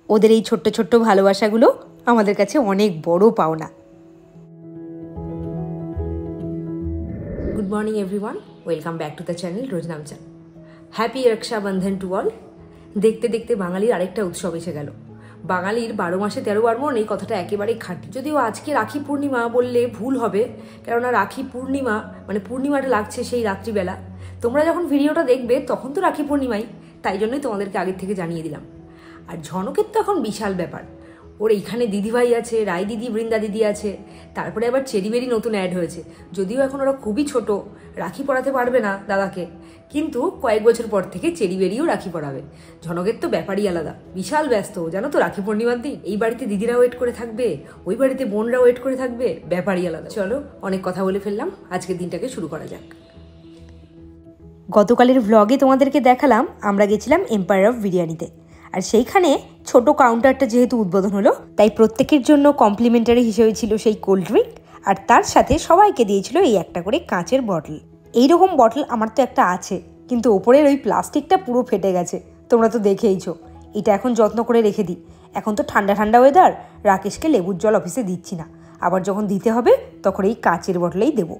ওদের এই ছোট্ট ছোট্ট ভালোবাসাগুলো আমাদের কাছে অনেক বড় পাওনা। Good morning everyone, welcome back to the channel রোজ নামচান। Happy Rakshabandhan to all. দেখতে দেখতে বাঙালির আরেকটা উৎসব এসে গেল। বাঙালির 12 মাসে 13 পার্বণ, এই কথাটা একেবারেই খাঁটি। যদিও আজকে রাখি পূর্ণিমা বললে ভুল হবে, কেননা রাখি পূর্ণিমা মানে পূর্ণিমাটা লাগছে সেই রাত্রিবেলা। তোমরা যখন ভিডিওটা দেখবে তখন তো রাখি পূর্ণিমাই, তাই জন্যই তোমাদেরকে আগের থেকে জানিয়ে দিলাম। আর ঝনকের তো এখন বিশাল ব্যাপার। ওর এইখানে দিদিভাই আছে, রায় দিদি, বৃন্দা দিদি আছে, তারপরে আবার চেরিবেরি নতুন অ্যাড হয়েছে। যদিও এখন ওরা খুবই ছোট, রাখি পরাতে পারবে না দাদাকে, কিন্তু কয়েক বছর পর থেকে চেরিবেরিও রাখি পরাবে। ঝনকের তো ব্যাপারই আলাদা, বিশাল ব্যস্ত জানো তো। রাখি পূর্ণিমার দিন এই বাড়িতে দিদিরা ওয়েট করে থাকবে, ওই বাড়িতে বোনরা ওয়েট করে থাকবে, ব্যাপারই আলাদা। চলো, অনেক কথা বলে ফেললাম, আজকের দিনটাকে শুরু করা যাক। গতকালের ভ্লগে তোমাদেরকে দেখালাম আমরা গেছিলাম এম্পায়ার অফ বিরিয়ানিতে। আর সেইখানে ছোট কাউন্টারটা যেহেতু উদ্বোধন হলো, তাই প্রত্যেকের জন্য কমপ্লিমেন্টারি হিসেবে ছিল সেই কোল্ড ড্রিঙ্ক, আর তার সাথে সবাইকে দিয়েছিল এই একটা করে কাঁচের বটল। এইরকম বটল আমার তো একটা আছে, কিন্তু ওপরের ওই প্লাস্টিকটা পুরো ফেটে গেছে, তোমরা তো দেখেইছো। এটা এখন যত্ন করে রেখে দিই। এখন তো ঠান্ডা ঠান্ডা ওয়েদার, রাকেশকে লেবুর জল অফিসে দিচ্ছি না, আবার যখন দিতে হবে তখন এই কাঁচের বটলেই দেবো।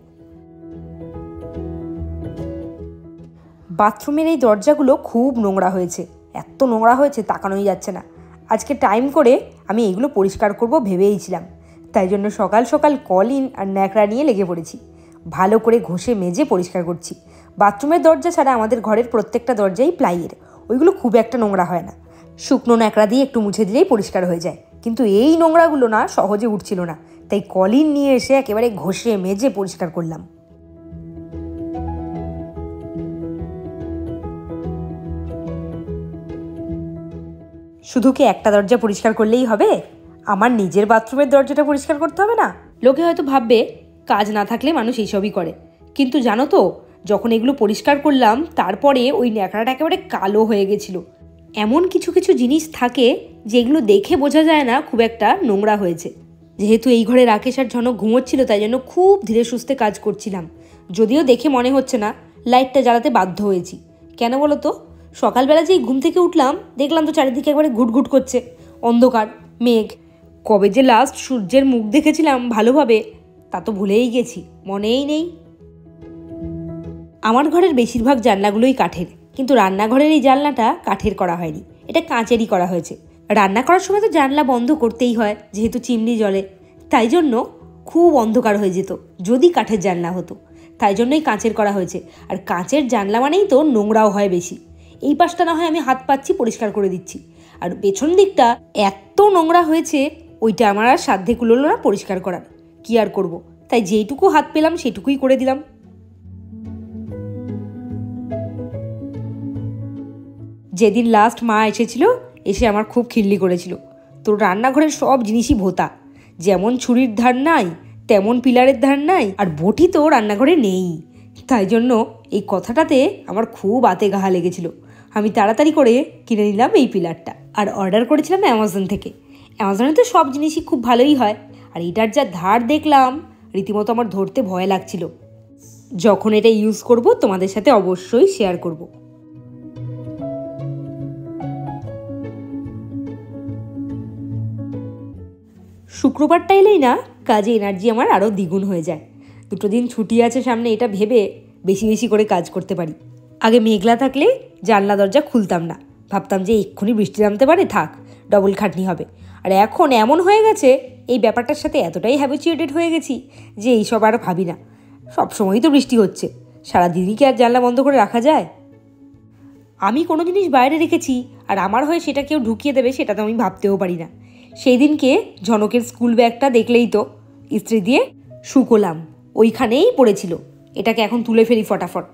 বাথরুমের এই দরজাগুলো খুব নোংরা হয়েছে, এত নোংরা হয়েছে তাকানোই যাচ্ছে না। আজকে টাইম করে আমি এইগুলো পরিষ্কার করব ভেবেইছিলাম, তাই জন্য সকাল সকাল কলিন আর ন্যাকড়া নিয়ে লেগে পড়েছি। ভালো করে ঘষে মেজে পরিষ্কার করছি। বাথরুমের দরজা ছাড়া আমাদের ঘরের প্রত্যেকটা দরজাই প্লাইয়ের, ওইগুলো খুব একটা নোংরা হয় না। শুকনো ন্যাকড়া দিয়ে একটু মুছে দিলেই পরিষ্কার হয়ে যায়, কিন্তু এই নোংরাগুলো না সহজে উঠছিল না, তাই কলিন নিয়ে এসে একেবারে ঘষে মেজে পরিষ্কার করলাম। শুধু কি একটা দরজা পরিষ্কার করলেই হবে? আমার নিজের বাথরুমের দরজাটা পরিষ্কার করতে হবে না? লোকে হয়তো ভাববে কাজ না থাকলে মানুষ এইসবই করে, কিন্তু জানো তো, যখন এগুলো পরিষ্কার করলাম তারপরে ওই ন্যাকড়াটা একেবারে কালো হয়ে গেছিলো। এমন কিছু কিছু জিনিস থাকে যেগুলো দেখে বোঝা যায় না খুব একটা নোংরা হয়েছে। যেহেতু এই ঘরে রাকেশ আর ঝনক ঘুমোচ্ছিল, তাই জন্য খুব ধীরে সুস্থে কাজ করছিলাম। যদিও দেখে মনে হচ্ছে না, লাইটটা জ্বালাতে বাধ্য হয়েছি। কেন বলো তো? সকালবেলা যেই ঘুম থেকে উঠলাম দেখলাম তো চারিদিকে একবারে ঘুটঘুট করছে, অন্ধকার, মেঘ। কবে যে লাস্ট সূর্যের মুখ দেখেছিলাম ভালোভাবে তা তো ভুলেই গেছি, মনেই নেই। আমার ঘরের বেশিরভাগ জানলাগুলোই কাঠের, কিন্তু রান্নাঘরের এই জানলাটা কাঠের করা হয়নি, এটা কাঁচেরই করা হয়েছে। রান্না করার সময় তো জানলা বন্ধ করতেই হয়, যেহেতু চিমনি জ্বলে, তাই জন্য খুব অন্ধকার হয়ে যেত যদি কাঠের জানলা হতো। তাই জন্যই কাঁচের করা হয়েছে। আর কাঁচের জানলা মানেই তো নোংরাও হয় বেশি। এই পাশটা না হয় আমি হাত পাচ্ছি, পরিষ্কার করে দিচ্ছি, আর পেছন দিকটা এত নোংরা হয়েছে ওইটা আমার আর সাধ্যে কুলোলো না পরিষ্কার করার। কি আর করব, তাই যেইটুকু হাত পেলাম সেটুকুই করে দিলাম। যেদিন লাস্ট মা এসেছিল, এসে আমার খুব খিল্লি করেছিল, তোর রান্নাঘরের সব জিনিসই ভোতা, যেমন ছুরির ধার নাই তেমন পিলারের ধার নাই, আর বটি তো রান্নাঘরে নেই। তাই জন্য এই কথাটাতে আমার খুব আতে গাহা লেগেছিল। আমি তাড়াতাড়ি করে কিনে নিলাম এই পিলারটা, আর অর্ডার করেছিলাম অ্যামাজন থেকে। অ্যামাজনে তো সব জিনিসই খুব ভালোই হয়, আর এটার যা ধার দেখলাম রীতিমতো আমার ধরতে ভয় লাগছিল। যখন এটা ইউজ করব তোমাদের সাথে অবশ্যই শেয়ার করব। শুক্রবারটা এলেই না কাজে এনার্জি আমার আরও দ্বিগুণ হয়ে যায়। 2 দিন ছুটি আছে সামনে, এটা ভেবে বেশি বেশি করে কাজ করতে পারি। আগে মেঘলা থাকলে জানলা দরজা খুলতাম না, ভাবতাম যে এক্ষুনি বৃষ্টি নামতে পারে, থাক ডবল খাটনি হবে। আর এখন এমন হয়ে গেছে, এই ব্যাপারটার সাথে এতটাই হ্যাবিচুয়েটেড হয়ে গেছি যে এইসব আর ভাবি না। সবসময়ই তো বৃষ্টি হচ্ছে, সারাদিনই কি আর জানলা বন্ধ করে রাখা যায়? আমি কোনো জিনিস বাইরে রেখেছি আর আমার হয়ে সেটা কেউ ঢুকিয়ে দেবে, সেটা তো আমি ভাবতেও পারি না। সেই দিনকে ঝনকের স্কুল ব্যাগটা দেখলেই তো, ইস্ত্রি দিয়ে শুকোলাম, ওইখানেই পড়েছিল। এটাকে এখন তুলে ফেলি ফটাফট।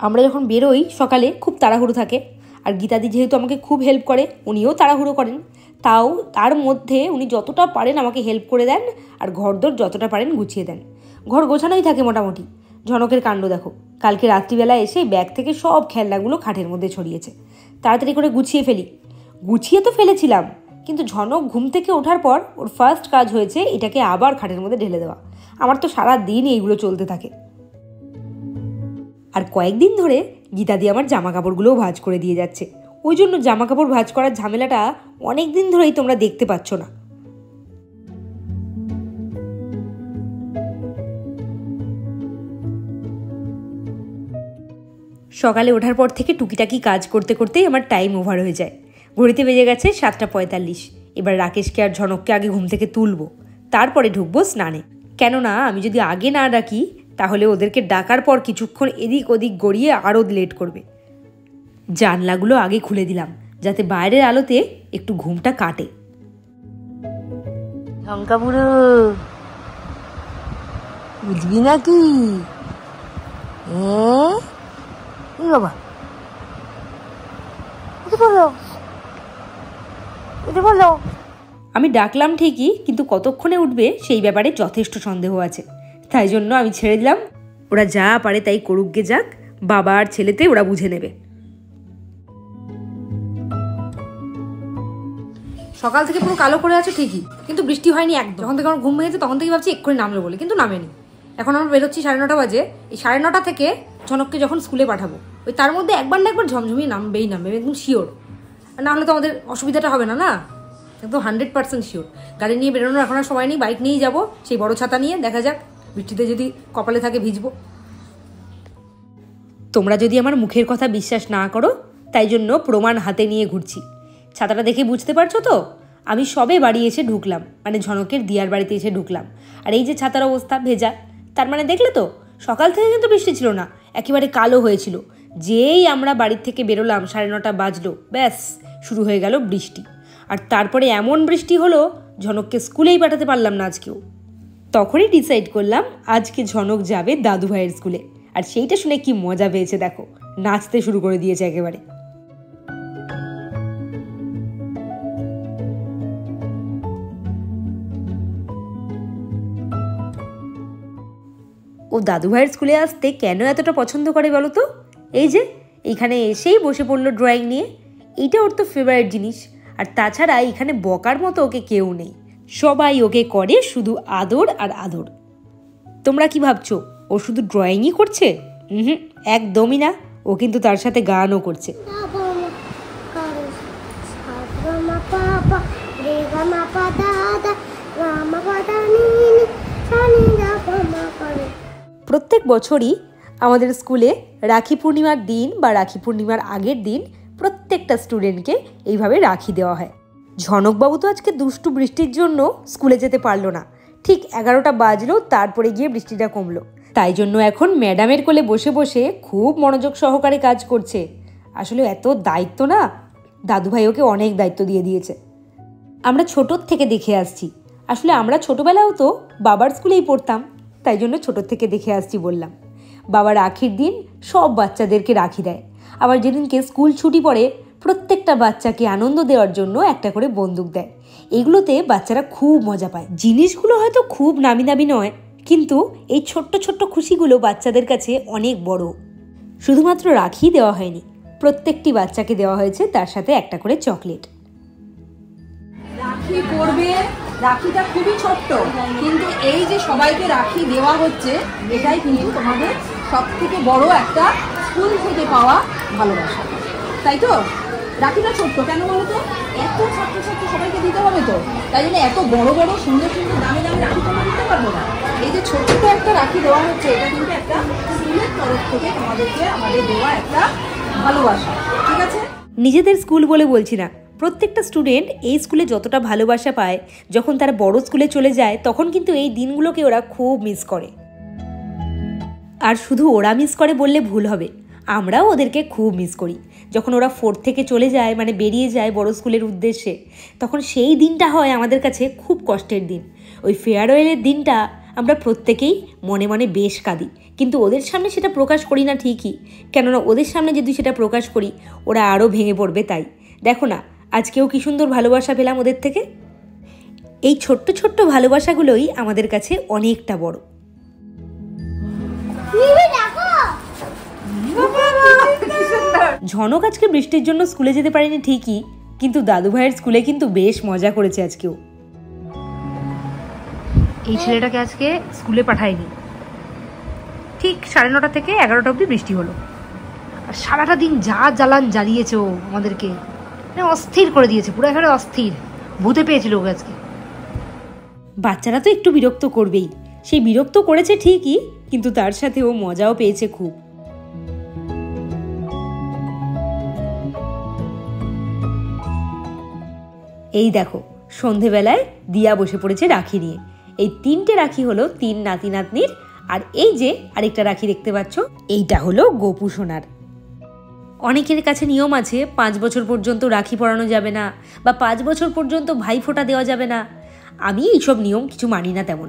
আমরা যখন বেরোই সকালে খুব তাড়াহুড়ো থাকে, আর গীতাদি যেহেতু আমাকে খুব হেল্প করে, উনিও তাড়াহুড়ো করেন, তাও তার মধ্যে উনি যতটা পারেন আমাকে হেল্প করে দেন, আর ঘরদোর যতটা পারেন গুছিয়ে দেন। ঘর গোছানোই থাকে মোটামুটি। ঝনকের কাণ্ড দেখো, কালকে রাত্রিবেলা এসে ব্যাগ থেকে সব খেলনাগুলো খাটের মধ্যে ছড়িয়েছে। তাড়াতাড়ি করে গুছিয়ে ফেলি। গুছিয়ে তো ফেলেছিলাম, কিন্তু ঝনক ঘুম থেকে ওঠার পর ওর ফার্স্ট কাজ হয়েছে এটাকে আবার খাটের মধ্যে ঢেলে দেওয়া। আমার তো সারা দিন এইগুলো চলতে থাকে। আর কয়েকদিন ধরে গীতাদি আমার জামা কাপড়গুলোও ভাঁজ করে দিয়ে যাচ্ছে। ওই জন্য জামা কাপড় ভাঁজ করার ঝামেলাটা অনেক দিন ধরেই তোমরা দেখতে পাচ্ছ না। সকালে ওঠার পর থেকে টুকিটাকি কাজ করতে করতেই আমার টাইম ওভার হয়ে যায়। ঘড়িতে বেজে গেছে 7:45। এবার রাকেশকে আর ঝনককে আগে ঘুম থেকে তুলবো, তারপরে ঢুকবো স্নানে। কেননা আমি যদি আগে না ডাকি তাহলে ওদেরকে ডাকার পর কিছুক্ষণ এদিক ওদিক গড়িয়ে আরও লেট করবে। জানলাগুলো আগে খুলে দিলাম যাতে বাইরের আলোতে একটু ঘুমটা কাটে। ঝঙ্কা বুড়ো বুঝবি নাকি? বাবা বলো। আমি ডাকলাম ঠিকই, কিন্তু কতক্ষণে উঠবে সেই ব্যাপারে যথেষ্ট সন্দেহ আছে। তাই জন্য আমি ছেড়ে দিলাম, ওরা যা পারে তাই করুক গে যাক, বাবা আর ছেলেতে ওরা বুঝে নেবে। সকাল থেকে পুরো কালো করে আছে ঠিকই, কিন্তু বৃষ্টি হয়নি একদম। যখন থেকে আমার ঘুম ভেঙেছে তখন থেকে ভাবছি এক্ষুনি নামলো বলে, কিন্তু নামেনি। এখন আমরা বেরোচ্ছি 9:30 বাজে। এই 9:30 থেকে ঝনককে যখন স্কুলে পাঠাবো, ওই তার মধ্যে একবার না একবার ঝমঝমিয়ে নামবে, একদম শিওর। না হলে তো আমাদের অসুবিধাটা হবে না, না একদম 100% শিওর। গাড়ি নিয়ে বেরোনোর এখন আর সময় নেই, বাইক নিয়েই যাবো, সেই বড় ছাতা নিয়ে। দেখা যাক, বৃষ্টিতে যদি কপালে থাকে ভিজবো। তোমরা যদি আমার মুখের কথা বিশ্বাস না করো, তাই জন্য প্রমাণ হাতে নিয়ে ঘুরছি। ছাতাটা দেখে বুঝতে পারছো তো, আমি সবে বাড়ি এসে ঢুকলাম, মানে ঝনকের দিয়ার বাড়িতে এসে ঢুকলাম। আর এই যে ছাতার অবস্থা ভেজা, তার মানে দেখলে তো সকাল থেকে কিন্তু বৃষ্টি ছিল না, একেবারে কালো হয়েছিল। যেই আমরা বাড়ির থেকে বেরোলাম 9:30 বাজলো, ব্যাস শুরু হয়ে গেল বৃষ্টি। আর তারপরে এমন বৃষ্টি হলো ঝনককে স্কুলেই পাঠাতে পারলাম না আজকেও। তখনই ডিসাইড করলাম আজকে ঝনক যাবে দাদু ভাইয়ের স্কুলে। আর সেইটা শুনে কি মজা পেয়েছে দেখো, নাচতে শুরু করে দিয়েছে একেবারে। ও দাদু ভাইয়ের স্কুলে আসতে কেন এতটা পছন্দ করে বলো তো? এই যে এইখানে এসেই বসে পড়লো ড্রয়িং নিয়ে, এইটা ওর তো ফেভারিট জিনিস। আর তাছাড়া এখানে বকার মতো ওকে কেউ নেই, সবাই ওকে করে শুধু আদর আর আদর। তোমরা কি ভাবছো ও শুধু ড্রয়িংই করছে? একদমই না, ও কিন্তু তার সাথে গানও করছে। প্রত্যেক বছরই আমাদের স্কুলে রাখি পূর্ণিমার দিন বা রাখি পূর্ণিমার আগের দিন প্রত্যেকটা স্টুডেন্টকে এইভাবে রাখি দেওয়া হয়। ঝনকবাবু তো আজকে দুষ্টু বৃষ্টির জন্য স্কুলে যেতে পারলো না। ঠিক 11টা বাজলো, তারপরে গিয়ে বৃষ্টিটা কমলো। তাই জন্য এখন ম্যাডামের কোলে বসে বসে খুব মনোযোগ সহকারে কাজ করছে। আসলে এত দায়িত্ব না, দাদুভাই ওকে অনেক দায়িত্ব দিয়ে দিয়েছে। আমরা ছোটোর থেকে দেখে আসছি। আসলে আমরা ছোটোবেলাও তো বাবার স্কুলেই পড়তাম, তাই জন্য ছোটোর থেকে দেখে আসছি বললাম। বাবা রাখির দিন সব বাচ্চাদেরকে রাখি দেয়, আবার যেদিনকে স্কুল ছুটি পড়ে প্রত্যেকটা বাচ্চাকে আনন্দ দেওয়ার জন্য একটা করে বন্দুক দেয়। এগুলোতে বাচ্চারা খুব মজা পায়। জিনিসগুলো হয়তো খুব নামি দামি নয়, কিন্তু এই ছোট্ট ছোট্ট খুশিগুলো বাচ্চাদের কাছে অনেক বড়। শুধুমাত্র রাখি দেওয়া হয়নি, প্রত্যেকটি বাচ্চাকে দেওয়া হয়েছে তার সাথে একটা করে চকলেট। রাখি পড়বে, রাখিটা খুবই ছোট্ট, কিন্তু এই যে সবাইকে রাখি দেওয়া হচ্ছে, এটাই কিন্তু তোমাদের সব থেকে বড় একটা স্কুল থেকে পাওয়া ভালোবাসা, তাই তো? রাখিটা ছোট্ট কেন বলো তো? এত ছাত্রছাত্রী সবাইকে দিতে হবে তো, তাই জন্য এত বড় বড় সুন্দর সুন্দর দামি দামি রাখি তোমরা দিতে পারবো না। এই যে ছোট্ট একটা রাখি দেওয়া হচ্ছে, এটা কিন্তু একটা স্কুলের তরফ থেকে তোমাদেরকে আমাদের দেওয়া একটা ভালোবাসা, ঠিক আছে? নিজেদের স্কুল বলে বলছি না, প্রত্যেকটা স্টুডেন্ট এই স্কুলে যতটা ভালোবাসা পায়, যখন তারা বড় স্কুলে চলে যায় তখন কিন্তু এই দিনগুলোকে ওরা খুব মিস করে। আর শুধু ওরা মিস করে বললে ভুল হবে, আমরাও ওদেরকে খুব মিস করি। যখন ওরা 4 থেকে চলে যায়, মানে বেরিয়ে যায় বড় স্কুলের উদ্দেশ্যে, তখন সেই দিনটা হয় আমাদের কাছে খুব কষ্টের দিন। ওই ফেয়ারওয়েলের দিনটা আমরা প্রত্যেকেই মনে মনে বেশ কাঁদি, কিন্তু ওদের সামনে সেটা প্রকাশ করি না ঠিকই, কেননা ওদের সামনে যদি সেটা প্রকাশ করি ওরা আরও ভেঙে পড়বে। তাই দেখো না, আজকেও কি সুন্দর ভালোবাসা পেলাম ওদের থেকে। এই ছোট্ট ছোট্ট ভালোবাসাগুলোই আমাদের কাছে অনেকটা বড়। ঝনক আজকে বৃষ্টির জন্য স্কুলে যেতে পারেনি ঠিকই, কিন্তু দাদু ভাইয়ের স্কুলে কিন্তু বেশ মজা করেছে আজকেও। এই ছেলেটাকে আজকে স্কুলে পাঠায়নি। ঠিক 9:30 থেকে 11টা অবধি বৃষ্টি হলো। আর সারাটা দিন যা জ্বালান জ্বালিয়েছে ও আমাদেরকে, মানে অস্থির করে দিয়েছে পুরো, এখানে অস্থির, ভূতে পেয়েছিল ওকে আজকে। বাচ্চারা তো একটু বিরক্ত করবেই, সেই বিরক্ত করেছে ঠিকই, কিন্তু তার সাথে ও মজাও পেয়েছে খুব। এই দেখো সন্ধেবেলায় দিয়া বসে পড়েছে রাখি নিয়ে। এই 3টে রাখি হলো 3 নাতি নাতনির, আর এই যে আরেকটা রাখি দেখতে পাচ্ছ, এইটা হলো গোপু সোনার। অনেকের কাছে নিয়ম আছে 5 বছর পর্যন্ত রাখি পরানো যাবে না, বা 5 বছর পর্যন্ত ভাইফোঁটা দেওয়া যাবে না। আমি এইসব নিয়ম কিছু মানি না তেমন।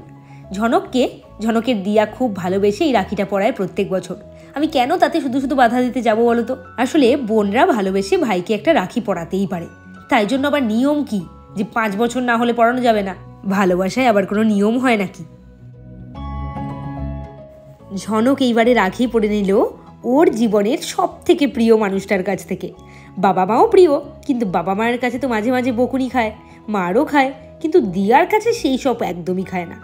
ঝনকের দিয়া খুব ভালোবেসে এই রাখিটা পরায় প্রত্যেক বছর। আমি কেন তাতে শুধু শুধু বাধা দিতে যাবো বলো তো? আসলে বোনরা ভালোবেসে ভাইকে একটা রাখি পরাতেই পারে, তাই জন্য আবার নিয়ম কি যে 5 বছর না হলে পরানো যাবে না? ভালোবাসায় আবার কোনো নিয়ম হয় নাকি? ঝনক এইবারে রাখি পরে নিল ওর জীবনের সব থেকে প্রিয় মানুষটার কাছ থেকে। বাবা মাও প্রিয়, কিন্তু বাবা মায়ের কাছে তো মাঝে মাঝে বকুনি খায়, মারও খায়, কিন্তু দিয়ার কাছে সেই সব একদমই খায় না।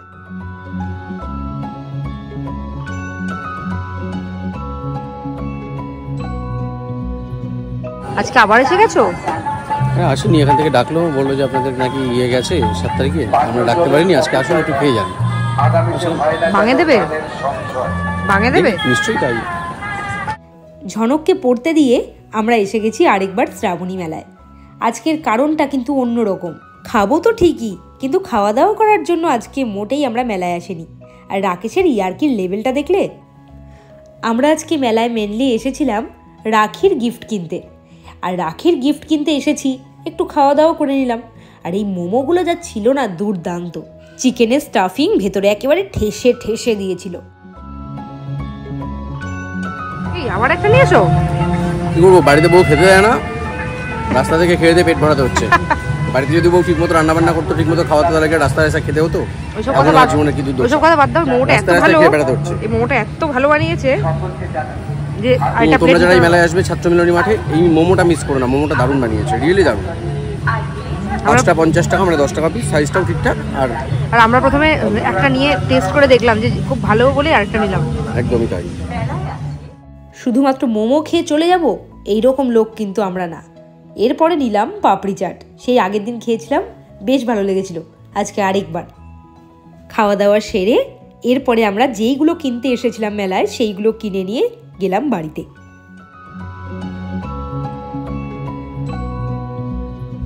আজকে আবার এসে গেছো? হ্যাঁ আসেনি, এখান থেকে ডাকলো, বললো যে আপনাদের নাকি ইয়ে গেছে 7 তারিখে, আমরা ডাকতে পারিনি, আজকে আসলে একটু খেয়ে যান। ভাঙে দেবে? ভাঙে দেবে নিশ্চয়ই তাই। ঝনককে পড়তে দিয়ে আমরা এসে গেছি আরেকবার শ্রাবণী মেলায়। আজকের কারণটা কিন্তু অন্যরকম। খাবো তো ঠিকই, কিন্তু খাওয়া দাওয়া করার জন্য আজকে মোটেই আমরা মেলায় আসিনি। আর রাকেশের ইয়ার্কির লেভেলটা দেখলে? আমরা আজকে মেলায় মেনলি এসেছিলাম রাখির গিফট কিনতে, আর রাখির গিফট কিনতে এসেছি, একটু খাওয়া দাওয়া করে নিলাম। আর এই মোমোগুলো যা ছিল না, দুর্দান্ত। চিকেনের স্টাফিং ভেতরে একেবারে ঠেসে ঠেসে দিয়েছিল। আবার একটা নিয়ে এসো। কি করবো, বাড়িতে বউ খেতে দেয় না, রাস্তা থেকে খেয়ে দিয়ে পেট ভরাতে হচ্ছে। বাড়িতে যদি বউ ঠিক মতো রান্না বান্না করতো, ঠিক মতো খাওয়াতে, তাহলে রাস্তায় এসে খেতে হতো। জীবনে কি দুধ, ওইসব কথা বাদ দাও। মোমোটা এত ভালো, এই মোমোটা এত ভালো বানিয়েছে যে তোমরা যারা এই মেলায় আসবে ছাত্র মিলনী মাঠে, এই মোমোটা মিস করো না, মোমোটা দারুণ বানিয়েছে, রিয়েলি দারুণ। 5টা 50 টাকা, মানে 10 টাকা পিস, সাইজটাও ঠিকঠাক। আর আমরা প্রথমে একটা নিয়ে টেস্ট করে দেখলাম যে খুব ভালো বলে আরেকটা নিলাম। একদমই তাই। শুধুমাত্র মোমো খেয়ে চলে যাব এইরকম লোক কিন্তু আমরা না। এরপরে নিলাম পাপড়ি চাট, সেই আগের দিন খেয়েছিলাম, বেশ ভালো লেগেছিল। আজকে আরেকবার খাওয়া দাওয়া সেরে এরপরে আমরা যেইগুলো কিনতে এসেছিলাম মেলায়, সেইগুলো কিনে নিয়ে গেলাম বাড়িতে।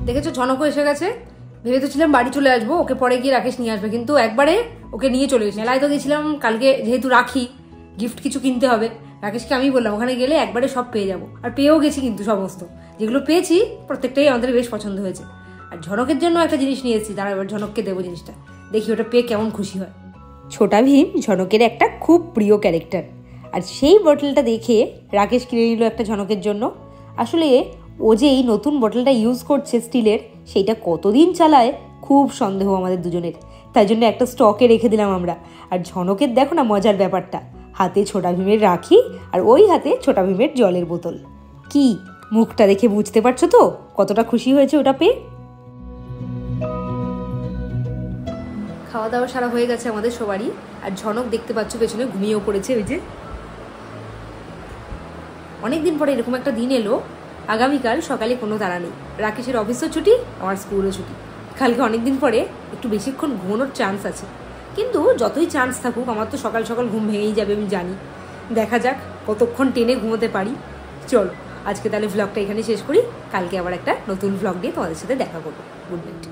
দেখেছো ঝনকও এসে গেছে। ভেবে তো ছিলাম বাড়ি চলে আসবো, ওকে পরে গিয়ে রাকেশ নিয়ে আসবে, কিন্তু একবারে ওকে নিয়ে চলে এসেছি। মেলায় তো গেছিলাম কালকে, যেহেতু রাখি গিফট কিছু কিনতে হবে, রাকেশকে আমি বললাম ওখানে গেলে একবারে সব পেয়ে যাবো। আর পেয়েও গেছি, কিন্তু সমস্ত যেগুলো পেয়েছি প্রত্যেকটাই আমাদের বেশ পছন্দ হয়েছে। আর ঝনকের জন্য একটা জিনিস নিয়ে এসেছি, তারা এবার ঝনককে দেবো জিনিসটা, দেখি ওটা পেয়ে কেমন খুশি হয়। ছোটা ভীম ঝনকের একটা খুব প্রিয় ক্যারেক্টার, আর সেই বোতলটা দেখে রাকেশ কিনে নিল একটা ঝনকের জন্য। আসলে ও যে এই নতুন বোতলটা ইউজ করছে স্টিলের, সেইটা কতদিন চালায় খুব সন্দেহ আমাদের দুজনের, তাই জন্য একটা স্টকে রেখে দিলাম আমরা। আর ঝনকের দেখো না মজার ব্যাপারটা, হাতে ছোটা ভীমের রাখি, আর ওই হাতে ছোটা ভীমের জলের বোতল। কি মুখটা দেখে বুঝতে পারছো তো কতটা খুশি হয়েছে ওটা পেয়ে। খাওয়া দাওয়া সারা হয়ে গেছে আমাদের সবারই, আর ঝনক দেখতে পাচ্ছ পেছনে ঘুমিয়েও পড়েছে। ওই যে অনেকদিন পরে এরকম একটা দিন এলো, আগামীকাল সকালে কোনো তাড়া নেই, রাকেশের অফিসও ছুটি, আমার স্কুলও ছুটি। কালকে অনেকদিন পরে একটু বেশিক্ষণ ঘুমানোর চান্স আছে, কিন্তু যতই চান্স থাকুক আমার তো সকাল সকাল ঘুম ভেঙেই যাবে, আমি জানি। দেখা যাক কতক্ষণ টেনে ঘুমোতে পারি। চলো আজকে তাহলে ভ্লগটা এখানে শেষ করি, কালকে আবার একটা নতুন ভ্লগ নিয়ে তোমাদের সাথে দেখা করবো। Good night.